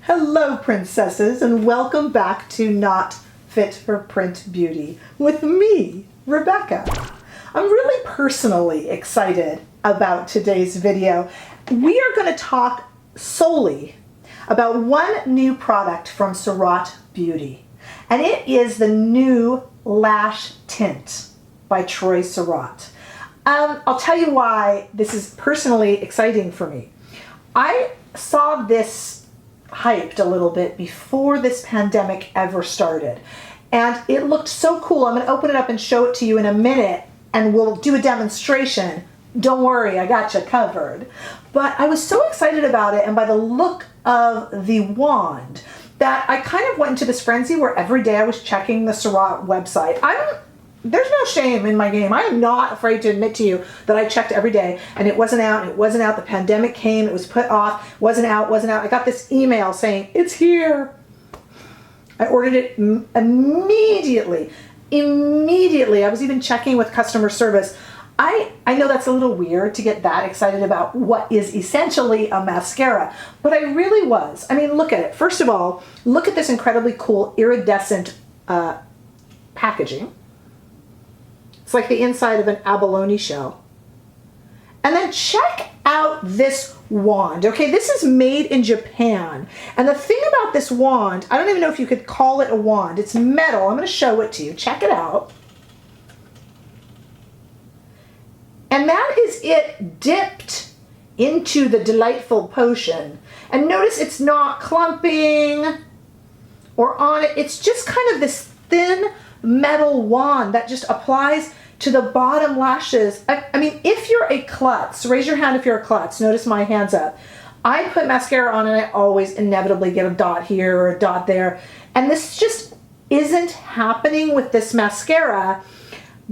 Hello, princesses, and welcome back to Not Fit for Print Beauty with me, Rebecca. I'm really personally excited about today's video. We are going to talk solely about one new product from Surratt Beauty, and it is the new Lash Tint by Troy Surratt. I'll tell you why this is personally exciting for me. I saw this hyped a little bit before this pandemic ever started, and it looked so cool. I'm going to open it up and show it to you in a minute, and we'll do a demonstration. Don't worry, I got you covered. But I was so excited about it, and by the look of the wand, that I kind of went into this frenzy where every day I was checking the Surratt website. There's no shame in my game. I am not afraid to admit to you that I checked every day and it wasn't out, and it wasn't out. The pandemic came, it was put off, wasn't out. I got this email saying, it's here. I ordered it immediately. I was even checking with customer service. I know that's a little weird to get that excited about what is essentially a mascara, but I really was. I mean, look at it. First of all, look at this incredibly cool iridescent packaging. It's like the inside of an abalone shell. And then check out this wand. Okay, this is made in Japan. And the thing about this wand, I don't even know if you could call it a wand. It's metal. I'm going to show it to you. Check it out. And that is it dipped into the delightful potion. And notice it's not clumping or on it. It's just kind of this thin metal wand that just applies to the bottom lashes. I mean, if you're a klutz, raise your hand if you're a klutz. Notice my hand's up. I put mascara on and I always inevitably get a dot here or a dot there. And this just isn't happening with this mascara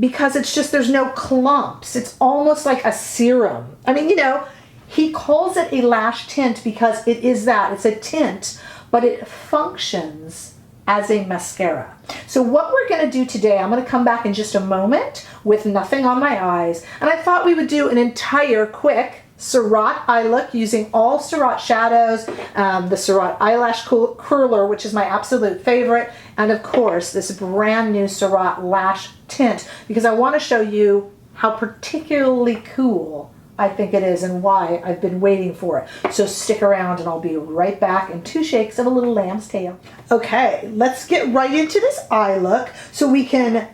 because it's just, there's no clumps. It's almost like a serum. I mean, you know, he calls it a lash tint because it is that. It's a tint, but it functions as a mascara. So what we're going to do today, I'm going to come back in just a moment with nothing on my eyes, and I thought we would do an entire quick Surratt eye look using all Surratt shadows, the Surratt eyelash curler, which is my absolute favorite, and of course this brand new Surratt lash tint, because I want to show you how particularly cool I think it is and why I've been waiting for it. So stick around and I'll be right back in 2 shakes of a little lamb's tail. Okay, let's get right into this eye look so we can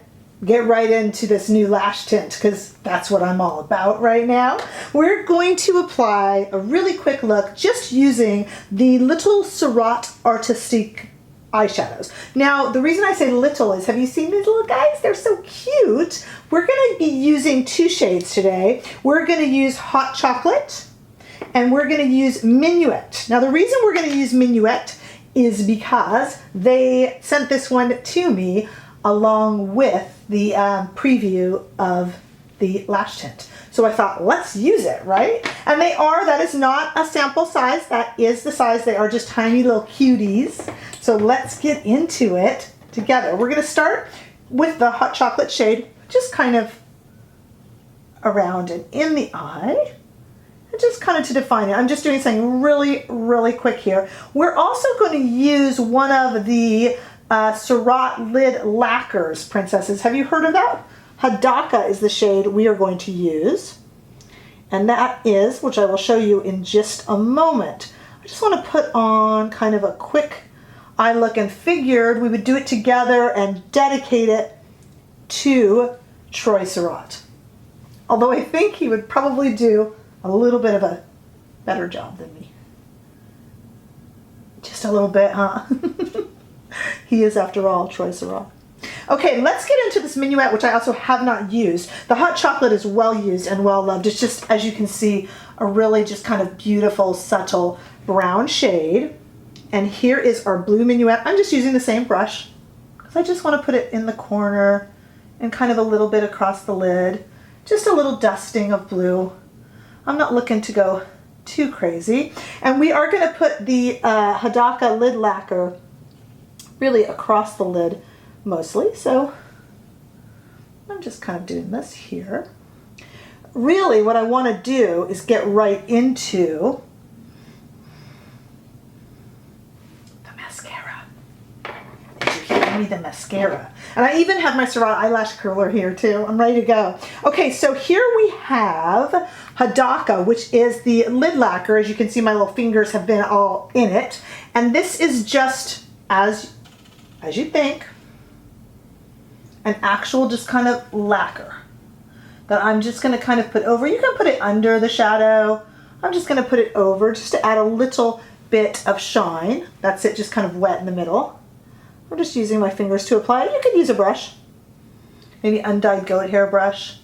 get right into this new lash tint, because that's what I'm all about right now. We're going to apply a really quick look just using the little Surratt Artistique eyeshadows. Now, the reason I say little is, have you seen these little guys? They're so cute. We're going to be using 2 shades today. We're going to use Hot Chocolate and we're going to use Minuit. Now, the reason we're going to use Minuit is because they sent this one to me along with the preview of the lash tint. So I thought, let's use it, right? And that is not a sample size. That is the size. They are just tiny little cuties. So let's get into it together. We're going to start with the Hot Chocolate shade, just kind of around and in the eye, and just kind of to define it. I'm just doing something really, really quick here. We're also going to use one of the Surratt lid lacquers, princesses. Have you heard of that? Hadaka is the shade we are going to use, and that is, which I will show you in just a moment. I just want to put on kind of a quick eye look, and figured we would do it together and dedicate it to Troy Surratt. Although I think he would probably do a little bit of a better job than me. Just a little bit, huh? He is, after all, Troy Surratt. Okay, let's get into this Minuit, which I also have not used. The Hot Chocolate is well used and well loved. It's just, as you can see, a really just kind of beautiful, subtle brown shade. And here is our blue Minuit. I'm just using the same brush because I just want to put it in the corner and kind of a little bit across the lid. Just a little dusting of blue. I'm not looking to go too crazy. And we are going to put the Hadaka lid lacquer really across the lid mostly. So I'm just kind of doing this here. Really what I want to do is get right into the mascara. Did you hear me? The mascara. And I even have my Surratt eyelash curler here too. I'm ready to go. Okay, so here we have Hadaka, which is the lid lacquer. As you can see, my little fingers have been all in it. And this is just, as you think, an actual just kind of lacquer that I'm just going to kind of put over. You can put it under the shadow. I'm just going to put it over just to add a little bit of shine. That's it, just kind of wet in the middle. I'm just using my fingers to apply it. You could use a brush, maybe undyed goat hair brush.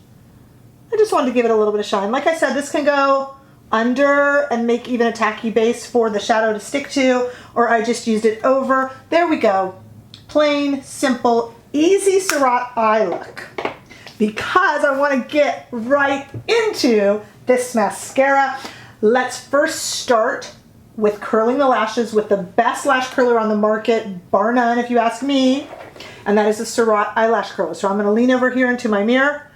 I just wanted to give it a little bit of shine. Like I said, this can go under and make even a tacky base for the shadow to stick to, or I just used it over. There we go. Plain, simple, easy Surratt eye look. Because I want to get right into this mascara, let's first start with curling the lashes with the best lash curler on the market, bar none if you ask me, and that is the Surratt eyelash curler. So I'm going to lean over here into my mirror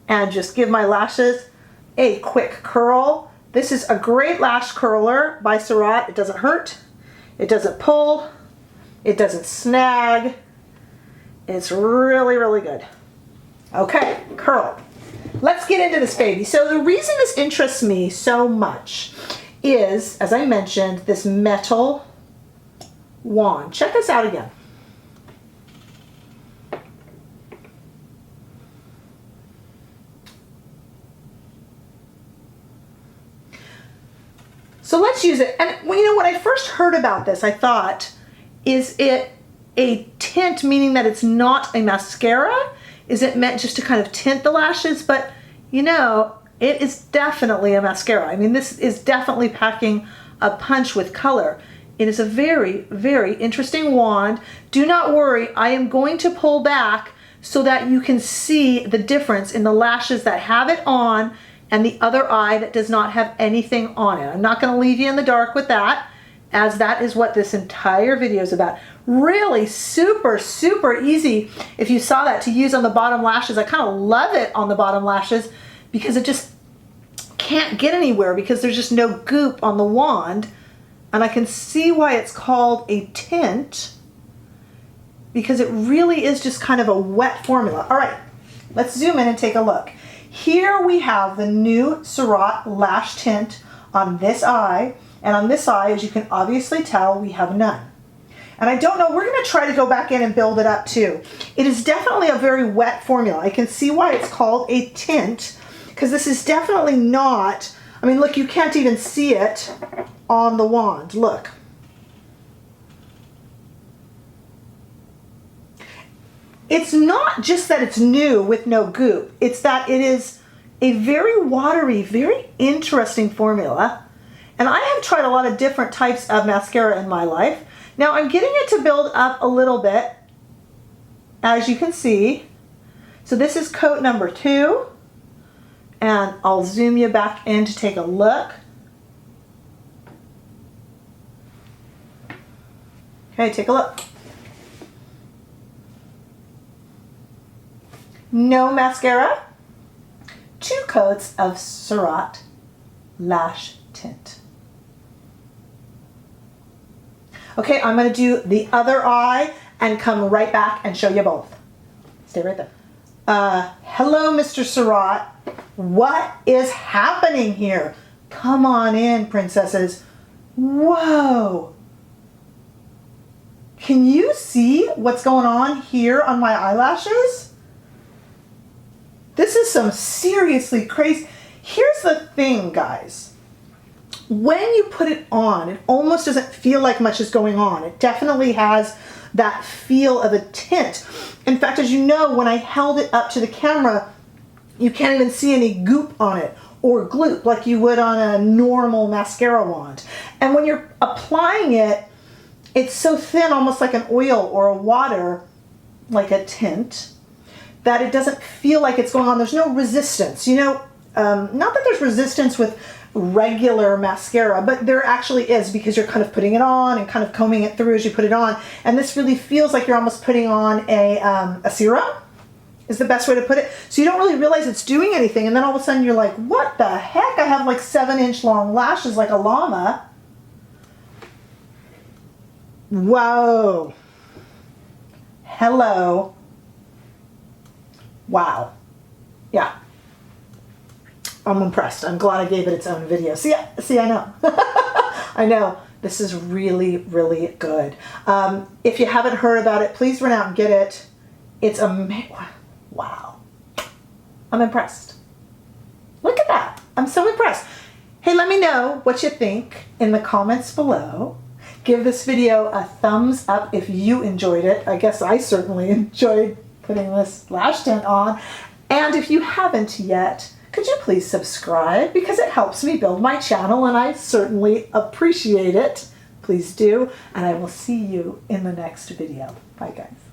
and just give my lashes a quick curl. This is a great lash curler by Surratt. It doesn't hurt, it doesn't pull, it doesn't snag. It's really, really good. Okay, curl. Let's get into this baby. So the reason this interests me so much is, as I mentioned, this metal wand. Check this out again. So let's use it. And you know, when I first heard about this, I thought, is it a tint, meaning that it's not a mascara? Is it meant just to kind of tint the lashes? But you know, it is definitely a mascara. I mean, this is definitely packing a punch with color. It is a very, very interesting wand. Do not worry, I am going to pull back so that you can see the difference in the lashes that have it on and the other eye that does not have anything on it. I'm not going to leave you in the dark with that, as that is what this entire video is about. Really super, super easy, if you saw that, to use on the bottom lashes. I kind of love it on the bottom lashes because it just can't get anywhere because there's just no goop on the wand. And I can see why it's called a tint, because it really is just kind of a wet formula. All right, let's zoom in and take a look. Here we have the new Surratt Lash Tint on this eye. And on this eye, as you can obviously tell, we have none. And I don't know, we're going to try to go back in and build it up too. It is definitely a very wet formula. I can see why it's called a tint, because this is definitely not, I mean, look, you can't even see it on the wand. Look. It's not just that it's new with no goop. It's that it is a very watery, very interesting formula. And I have tried a lot of different types of mascara in my life. Now I'm getting it to build up a little bit, as you can see. So this is coat number 2. And I'll zoom you back in to take a look. Okay, take a look. No mascara. 2 coats of Surratt Lash Tint. Okay, I'm going to do the other eye and come right back and show you both. Stay right there. Hello, Mr. Surratt. What is happening here? Come on in, princesses. Whoa. Can you see what's going on here on my eyelashes? This is some seriously crazy. Here's the thing, guys. When you put it on, it almost doesn't feel like much is going on. It definitely has that feel of a tint. In fact, as you know, when I held it up to the camera, you can't even see any goop on it or gloop like you would on a normal mascara wand. And when you're applying it, it's so thin, almost like an oil or a water, like a tint, that it doesn't feel like it's going on. There's no resistance. You know, not that there's resistance with regular mascara, but there actually is, because you're kind of putting it on and kind of combing it through as you put it on. And this really feels like you're almost putting on a serum, is the best way to put it. So you don't really realize it's doing anything. And then all of a sudden you're like, what the heck? I have like 7-inch long lashes like a llama. Whoa. Hello. Wow. Yeah. I'm impressed. I'm glad I gave it its own video. See, I know. I know. This is really, really good. If you haven't heard about it, please run out and get it. It's amazing. Wow. I'm impressed. Look at that. I'm so impressed. Hey, let me know what you think in the comments below. Give this video a thumbs up if you enjoyed it. I guess I certainly enjoyed putting this lash tint on. And if you haven't yet, could you please subscribe, because it helps me build my channel and I certainly appreciate it. Please do. And I will see you in the next video. Bye, guys.